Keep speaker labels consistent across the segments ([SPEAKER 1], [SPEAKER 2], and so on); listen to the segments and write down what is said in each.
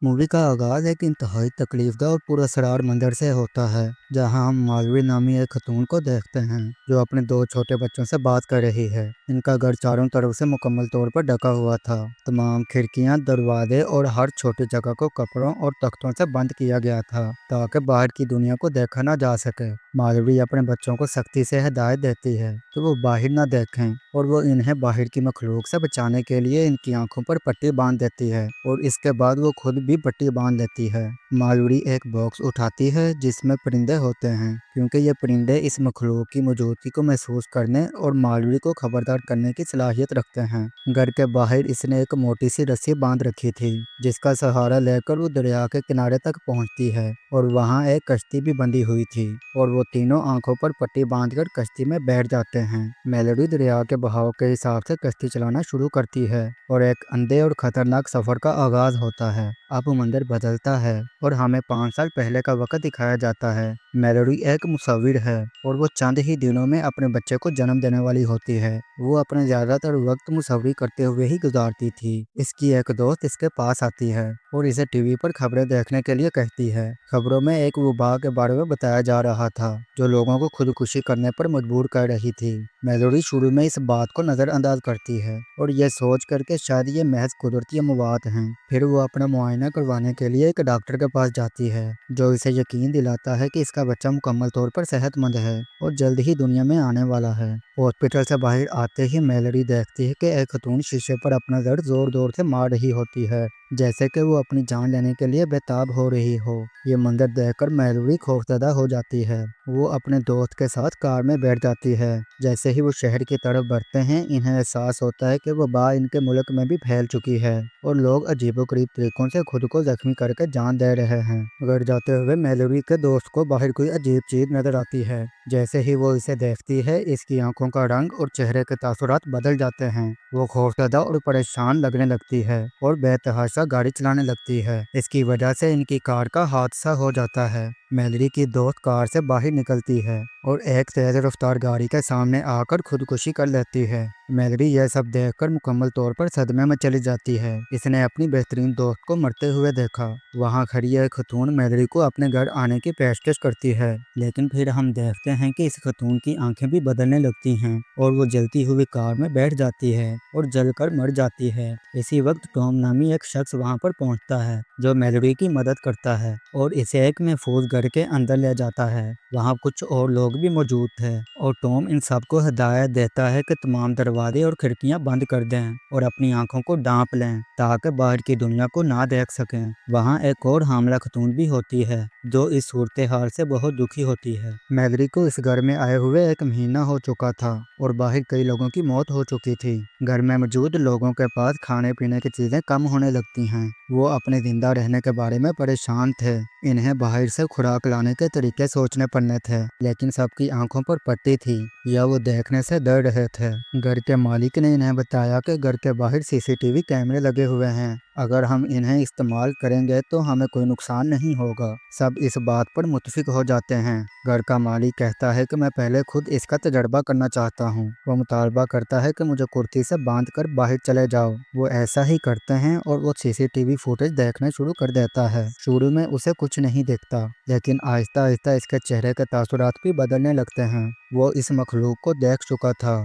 [SPEAKER 1] Movie का आगाज एक इंतहाई तकलीफदा और पुरअसरार मंजर से होता है, जहां हम मालवी नामी एक खतून को देखते हैं जो अपने दो छोटे बच्चों से बात कर रही है। इनका घर चारों तरफ से मुकम्मल तौर पर ढका हुआ था। तमाम खिड़कियां, दरवाजे और हर छोटी जगह को कपड़ों और तख्तों से बंद किया गया था ताकि बाहर की दुनिया को देखा ना जा सके। मालवी अपने बच्चों को सख्ती से हिदायत देती है कि वो बाहर ना देखें, और वो इन्हें बाहर की मखलूक से बचाने के लिए इनकी आंखों पर पट्टी बांध देती है, और इसके बाद वो खुद भी पट्टी बांध लेती है। मालवी एक बॉक्स उठाती है जिसमें परिंदे होते हैं, क्योंकि ये परिंदे इस मखलूक की मौजूदगी को महसूस करने और मालवी को खबरदार करने की सलाहियत रखते हैं। घर के बाहर इसने एक मोटी सी रस्सी बांध रखी थी, जिसका सहारा लेकर वो दरिया के किनारे तक पहुंचती है, और वहां एक कश्ती भी बंधी हुई थी, और वो तीनों आंखों पर पट्टी बांधकर कश्ती में बैठ जाते हैं। मेलोडी दरिया के बहाव के हिसाब से कश्ती चलाना शुरू करती है, और एक अंधे और खतरनाक सफर का आगाज होता है। अब मंदिर बदलता है और हमें 5 साल पहले का वक्त दिखाया जाता है। मेलोडी एक मुसव्विर है, और वो चंद ही दिनों में अपने बच्चे को जन्म देने वाली होती है। वो अपने ज्यादातर वक्त मुसव्वरी करते हुए ही गुजारती थी। इसकी एक दोस्त इसके पास आती है और इसे टीवी पर खबरें देखने के लिए कहती है। खबरों में एक वबा के बारे में बताया जा रहा था जो लोगों को खुदकुशी करने पर मजबूर कर रही थी। मेलोडी शुरू में इस बात को नजरअंदाज करती है और यह सोच कर के शायद ये महज कुदरती अमवात हैं। फिर वो अपना मुआयना करवाने के लिए एक डॉक्टर के पास जाती है, जो इसे यकीन दिलाता है कि इसका बच्चा मुकम्मल तौर पर सेहतमंद है और जल्द ही दुनिया में आने वाला है। हॉस्पिटल से बाहर आते ही मेलोडी देखती है कि एक खतून शीशे पर अपना दर्द जोर जोर से मार रही होती है, जैसे कि वो अपनी जान लेने के लिए बेताब हो रही हो। ये मंजर देखकर मेलोडी खौफजदा हो जाती है। वो अपने दोस्त के साथ कार में बैठ जाती है। जैसे ही वो शहर की तरफ बढ़ते हैं, इन्हें एहसास होता है कि वबा इनके मुल्क में भी फैल चुकी है और लोग अजीबोगरीब तरीकों से खुद को जख्मी करके जान दे रहे हैं। घर जाते हुए मेलोडी के दोस्त को बाहर कोई अजीब चीज नजर आती है। जैसे ही वो इसे देखती है, इसकी आंखों का रंग और चेहरे के तासुरात बदल जाते हैं। वो खौफजदा और परेशान लगने लगती है और बेतहाशा गाड़ी चलाने लगती है। इसकी वजह से इनकी कार का हादसा हो जाता है। मेलोडी की दोस्त कार से बाहर निकलती है और एक तेज रफ्तार गाड़ी के सामने आकर खुदकुशी कर लेती है। मेलोडी यह सब देखकर मुकम्मल तौर पर सदमे में चली जाती है। इसने अपनी बेहतरीन दोस्त को मरते हुए देखा। वहाँ खड़ी एक खतून मेलोडी को अपने घर आने की पेशकश करती है, लेकिन फिर हम देखते हैं कि इस खतून की आंखें भी बदलने लगती हैं और वो जलती हुई कार में बैठ जाती है और जलकर मर जाती है। इसी वक्त टॉम नामी एक शख्स वहाँ पर पहुँचता है जो मेलोडी की मदद करता है और इसे एक महफूज घर के अंदर ले जाता है। वहाँ कुछ और लोग भी मौजूद थे और टॉम इन सबको हिदायत देता है कि तमाम दरवाजे और खिड़कियां बंद कर दें और अपनी आंखों को ढांप लें ताकि बाहर की दुनिया को ना देख सकें। वहाँ एक और हामला खतून भी होती है जो इस सूरत हाल से बहुत दुखी होती है। मेलोडी को इस घर में आए हुए 1 महीना हो चुका था और बाहर कई लोगों की मौत हो चुकी थी। घर में मौजूद लोगों के पास खाने पीने की चीजें कम होने लगती हैं। वो अपने जिंदा रहने के बारे में परेशान थे। इन्हें बाहर से खुराक लाने के तरीके सोचने पड़ने थे, लेकिन सबकी आंखों पर पट्टी थी या वो देखने से डर रहे थे। घर के मालिक ने इन्हें बताया कि घर के बाहर सीसीटीवी कैमरे लगे हुए हैं, अगर हम इन्हें इस्तेमाल करेंगे तो हमें कोई नुकसान नहीं होगा। सब इस बात पर मुत्फिक हो जाते हैं। घर का मालिक कहता है कि मैं पहले खुद इसका तजर्बा करना चाहता हूँ। वो मुतालबा करता है कि मुझे कुर्सी से बांध कर बाहर चले जाओ। वो ऐसा ही करते हैं और वो सीसीटीवी फुटेज देखने शुरू कर देता है। शुरू में उसे कुछ नहीं दिखता, लेकिन आहिस्ता आहिस्ता इसके चेहरे के तासुरात भी बदलने लगते हैं। वो इस मखलूक को देख चुका था।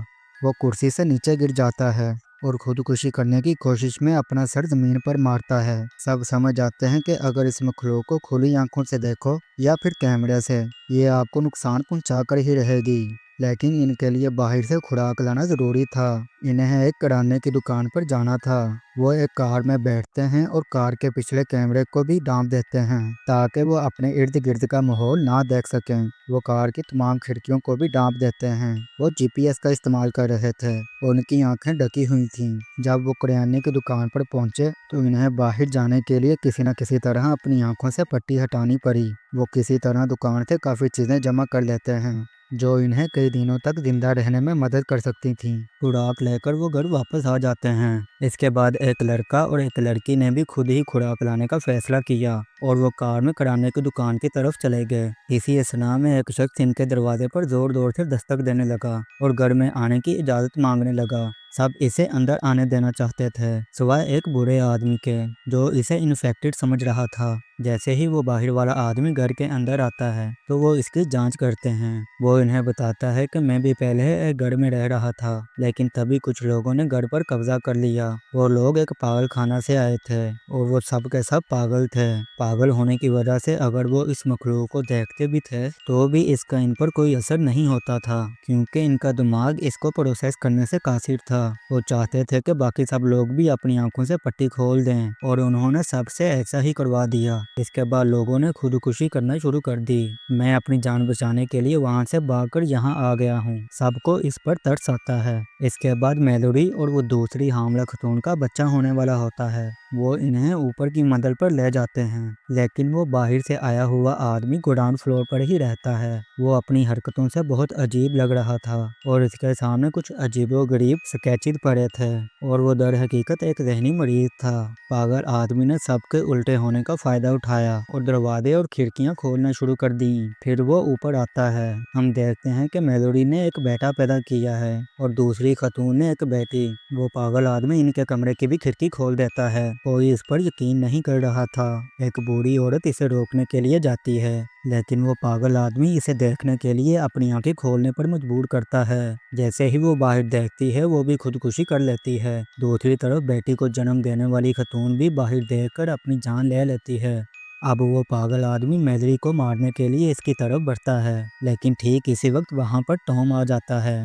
[SPEAKER 1] वो कुर्सी से नीचे गिर जाता है और खुदकुशी करने की कोशिश में अपना सर जमीन पर मारता है। सब समझ जाते हैं कि अगर इस मखलूक को खुली आंखों से देखो या फिर कैमरे से, ये आपको नुकसान पहुंचा कर ही रहेगी। लेकिन इनके लिए बाहर से खुराक लाना जरूरी था। इन्हें एक किराने की दुकान पर जाना था। वो एक कार में बैठते हैं और कार के पिछले कैमरे को भी ढांप देते हैं ताकि वो अपने इर्द गिर्द का माहौल ना देख सकें। वो कार की तमाम खिड़कियों को भी ढांप देते हैं। वो जीपीएस का इस्तेमाल कर रहे थे। उनकी आंखें ढकी हुई थीं। जब वो किराने की दुकान पर पहुंचे तो इन्हें बाहर जाने के लिए किसी न किसी तरह अपनी आंखों से पट्टी हटानी पड़ी। वो किसी तरह दुकान से काफ़ी चीज़ें जमा कर लेते हैं जो इन्हें कई दिनों तक जिंदा रहने में मदद कर सकती थीं। खुराक लेकर वो घर वापस आ जाते हैं اس کے بعد ایک لڑکا اور ایک لڑکی نے بھی خود ہی خوراک لانے کا فیصلہ کیا اور وہ کار میں کرانے کی دکان کی طرف چلے گئے۔ اسی اثنا میں ایک شخص ان کے دروازے پر زور زور سے دستک دینے لگا اور گھر میں آنے کی اجازت مانگنے لگا۔ سب اسے اندر آنے دینا چاہتے تھے سوائے ایک برے آدمی کے جو اسے انفیکٹڈ سمجھ رہا تھا۔ جیسے ہی وہ باہر والا آدمی گھر کے اندر آتا ہے تو وہ اس کی جانچ کرتے ہیں۔ وہ انہیں بتاتا ہے کہ میں بھی پہلے ایک گھر میں رہ رہا تھا، لیکن تبھی کچھ لوگوں نے گھر پر قبضہ کر لیا۔ وہ لوگ ایک پاگل خانہ سے آئے تھے اور وہ سب کے سب پاگل تھے۔ پاگل ہونے کی وجہ سے اگر وہ اس مخلوق کو دیکھتے بھی تھے تو بھی اس کا ان پر کوئی اثر نہیں ہوتا تھا، کیونکہ ان کا دماغ اس کو پروسیس کرنے سے قاصر تھا۔ وہ چاہتے تھے کہ باقی سب لوگ بھی اپنی آنکھوں سے پٹی کھول دیں اور انہوں نے سب سے ایسا ہی کروا دیا۔ اس کے بعد لوگوں نے خودکشی کرنا شروع کر دی۔ میں اپنی جان بچانے کے لیے وہاں سے بھاگ کر یہاں آ گیا ہوں۔ سب کو اس پر ترس آتا ہے۔ اس کے بعد میلوری اور وہ دوسری حاملہ خاتون کا بچہ ہونے والا ہوتا ہے۔ وہ انہیں اوپر کی منزل پر لے جاتے ہیں، لیکن وہ باہر سے آیا ہوا آدمی گراؤنڈ فلور پر ہی رہتا ہے۔ وہ اپنی حرکتوں سے بہت عجیب لگ رہا تھا اور اس کے سامنے کچھ عجیب و غریب سکیچز پڑے تھے اور وہ در حقیقت ایک ذہنی مریض تھا۔ پاگل آدمی نے سب کے الٹے ہونے کا فائدہ اٹھایا اور دروازے اور کھڑکیاں کھولنا شروع کر دیں۔ پھر وہ اوپر آتا ہے۔ ہم دیکھتے ہیں کہ میلوری نے ایک بیٹا پیدا کیا ہے اور دوسری خاتون نے ایک بیٹی۔ وہ پاگل آدمی ان کے کمرے کی بھی کھڑکی کھول دیتا ہے۔ کوئی اس پر یقین نہیں کر رہا تھا۔ ایک بوڑھی عورت اسے روکنے کے لیے جاتی ہے، لیکن وہ پاگل آدمی اسے دیکھنے کے لیے اپنی آنکھیں کھولنے پر مجبور کرتا ہے۔ جیسے ہی وہ باہر دیکھتی ہے وہ بھی خودکشی کر لیتی ہے۔ دوسری طرف بیٹی کو جنم دینے والی خاتون بھی باہر دیکھ کر اپنی جان لے لیتی ہے۔ اب وہ پاگل آدمی میلوری کو مارنے کے لیے اس کی طرف بڑھتا ہے، لیکن ٹھیک اسی وقت وہاں پر ٹام آ جاتا ہے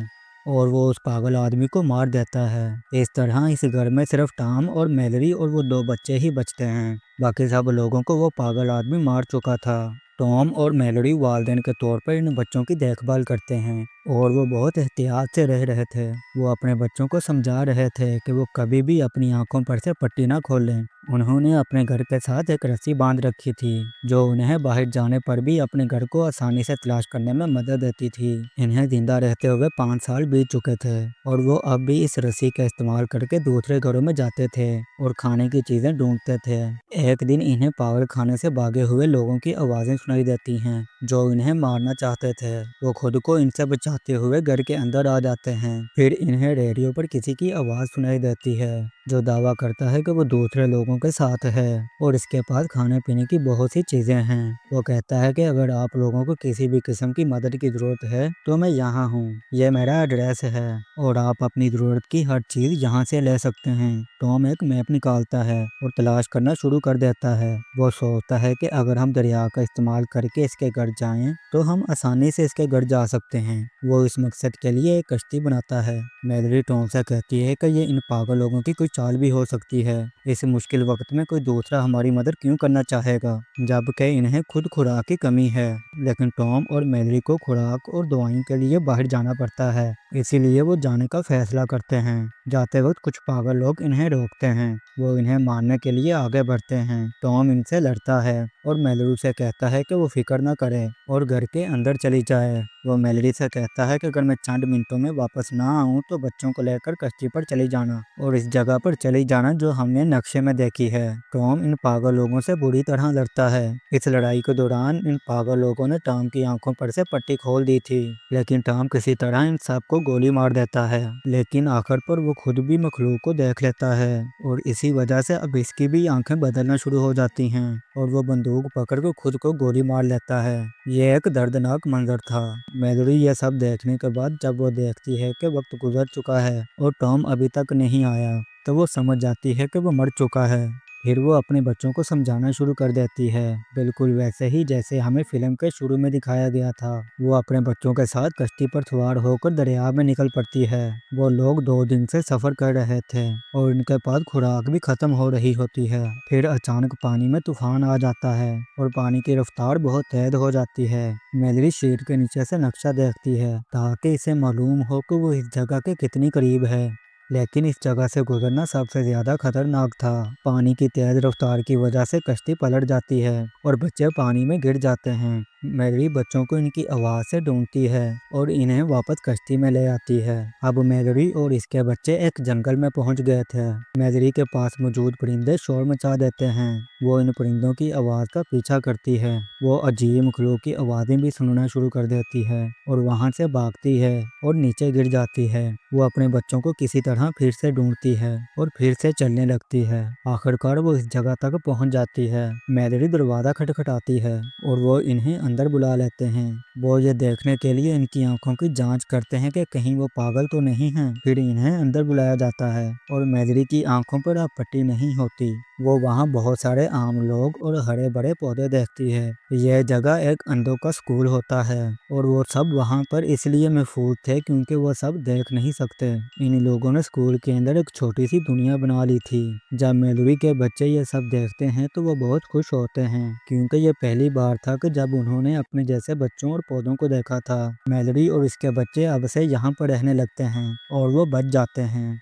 [SPEAKER 1] اور وہ اس پاگل آدمی کو مار دیتا ہے۔ اس طرح اس گھر میں صرف ٹام اور میلوری اور وہ دو بچے ہی بچتے ہیں۔ باقی سب لوگوں کو وہ پاگل آدمی مار چکا تھا۔ ٹام اور میلوری والدین کے طور پر ان بچوں کی دیکھ بھال کرتے ہیں اور وہ بہت احتیاط سے رہ رہے تھے۔ وہ اپنے بچوں کو سمجھا رہے تھے کہ وہ کبھی بھی اپنی آنکھوں پر سے پٹی نہ کھولیں۔ انہوں نے اپنے گھر کے ساتھ ایک رسی باندھ رکھی تھی جو انہیں باہر جانے پر بھی اپنے گھر کو آسانی سے تلاش کرنے میں مدد دیتی تھی۔ انہیں زندہ رہتے ہوئے 5 سال بیت چکے تھے اور وہ اب بھی اس رسی کا استعمال کر کے دوسرے گھروں میں جاتے تھے اور کھانے کی چیزیں ڈھونڈتے تھے۔ ایک دن انہیں پاگل خانے سے بھاگے ہوئے لوگوں کی آوازیں سنائی دیتی ہیں جو انہیں مارنا چاہتے تھے۔ وہ خود کو ان سے بچاتے ہوئے گھر کے اندر آ جاتے ہیں۔ پھر انہیں ریڈیو پر کسی کی آواز سنائی دیتی ہے جو دعویٰ کرتا ہے کہ وہ دوسرے لوگوں کے ساتھ ہے اور اس کے پاس کھانے پینے کی بہت سی چیزیں ہیں۔ وہ کہتا ہے کہ اگر آپ لوگوں کو کسی بھی قسم کی مدد کی ضرورت ہے تو میں یہاں ہوں، یہ میرا ایڈریس ہے اور آپ اپنی ضرورت کی ہر چیز یہاں سے لے سکتے ہیں۔ ٹام ایک میپ نکالتا ہے اور تلاش کرنا شروع کر دیتا ہے۔ وہ سوچتا ہے کہ اگر ہم دریا کا استعمال کر کے اس کے گھر جائیں تو ہم آسانی سے اس کے گھر جا سکتے ہیں۔ وہ اس مقصد کے لیے ایک کشتی بناتا ہے۔ میلوری ٹام سے کہتی ہے کہ یہ ان پاگل لوگوں کی کوئی چال بھی ہو سکتی ہے۔ اس مشکل وقت میں کوئی دوسرا ہماری مدد کیوں کرنا چاہے گا جبکہ انہیں خود خوراک کی کمی ہے، لیکن ٹام اور میلوری کو خوراک اور دوائیں کے لیے باہر جانا پڑتا ہے، اسی لیے وہ جانے کا فیصلہ کرتے ہیں۔ جاتے وقت کچھ پاگل لوگ انہیں روکتے ہیں۔ وہ انہیں مارنے کے لیے آگے بڑھتے ہیں۔ ٹام ان سے لڑتا ہے اور میلوری سے کہتا ہے کہ وہ فکر نہ کرے اور گھر کے اندر چلی جائے۔ وہ میلوری سے کہتا ہے کہ اگر میں چند منٹوں میں واپس نہ آؤں تو بچوں کو لے کر کشتی پر چلی جانا اور اس جگہ پر چلی جانا جو ہم نے نقشے میں دیکھی ہے۔ ٹام ان پاگل لوگوں سے بری طرح لڑتا ہے۔ اس لڑائی کے دوران ان پاگل لوگوں نے ٹام کی آنکھوں پر سے پٹی کھول دی تھی، لیکن ٹام کسی طرح ان سب کو گولی مار دیتا ہے۔ لیکن آخر پر وہ خود بھی مخلوق کو دیکھ لیتا ہے اور اسی وجہ سے اب اس کی بھی آنکھیں بدلنا شروع ہو جاتی ہیں اور وہ بندوق پکڑ کے خود کو گولی مار لیتا ہے۔ یہ ایک دردناک منظر تھا۔ میلوری یہ سب دیکھنے کے بعد جب وہ دیکھتی ہے کہ وقت گزر چکا ہے اور ٹام ابھی تک نہیں آیا تو وہ سمجھ جاتی ہے کہ وہ مر چکا ہے۔ پھر وہ اپنے بچوں کو سمجھانا شروع کر دیتی ہے، بالکل ویسے ہی جیسے ہمیں فلم کے شروع میں دکھایا گیا تھا۔ وہ اپنے بچوں کے ساتھ کشتی پر سوار ہو کر دریا میں نکل پڑتی ہے۔ وہ لوگ 2 دن سے سفر کر رہے تھے اور ان کے پاس خوراک بھی ختم ہو رہی ہوتی ہے۔ پھر اچانک پانی میں طوفان آ جاتا ہے اور پانی کی رفتار بہت تیز ہو جاتی ہے۔ میلوری شیٹ کے نیچے سے نقشہ دیکھتی ہے تاکہ اسے معلوم ہو کہ وہ اس جگہ کے کتنی قریب ہے، لیکن اس جگہ سے گزرنا سب سے زیادہ خطرناک تھا۔ پانی کی تیز رفتار کی وجہ سے کشتی پلٹ جاتی ہے اور بچے پانی میں گر جاتے ہیں۔ मैरी बच्चों को इनकी आवाज़ से ढूंढती है और इन्हें वापस कश्ती में ले आती है। अब मैरी और इसके बच्चे एक जंगल में पहुंच गए थे। मैरी के पास मौजूद परिंदे शोर मचा देते हैं। वो इन परिंदों की आवाज़ का पीछा करती है। वो अजीब मखलूक की आवाज़ें भी सुनना शुरू कर देती है और वहां से भागती है और नीचे गिर जाती है। वो अपने बच्चों को किसी तरह फिर से ढूंढती है और फिर से चलने लगती है। आखिरकार वो इस जगह तक पहुंच जाती है। मैरी दरवाज़ा खटखटाती है और वो इन्हें अंदर बुला लेते हैं। वो ये देखने के लिए इनकी आंखों की जांच करते हैं कि कहीं वो पागल तो नहीं हैं। फिर इन्हें अंदर बुलाया जाता है और मैरी की आंखों पर अब पट्टी नहीं होती। वो वहाँ बहुत सारे आम लोग और हरे भरे पौधे देखती है। यह जगह एक अंधों का स्कूल होता है और वो सब वहाँ पर इसलिए महफूज थे क्योंकि वो सब देख नहीं सकते। इन लोगों ने स्कूल के अंदर एक छोटी सी दुनिया बना ली थी। जब मैरी के बच्चे ये सब देखते हैं तो वो बहुत खुश होते हैं क्योंकि ये पहली बार था कि जब उन्होंने अपने जैसे बच्चों और पौधों को देखा था। मैरी और इसके बच्चे अब से यहाँ पर रहने लगते हैं और वो बच जाते हैं।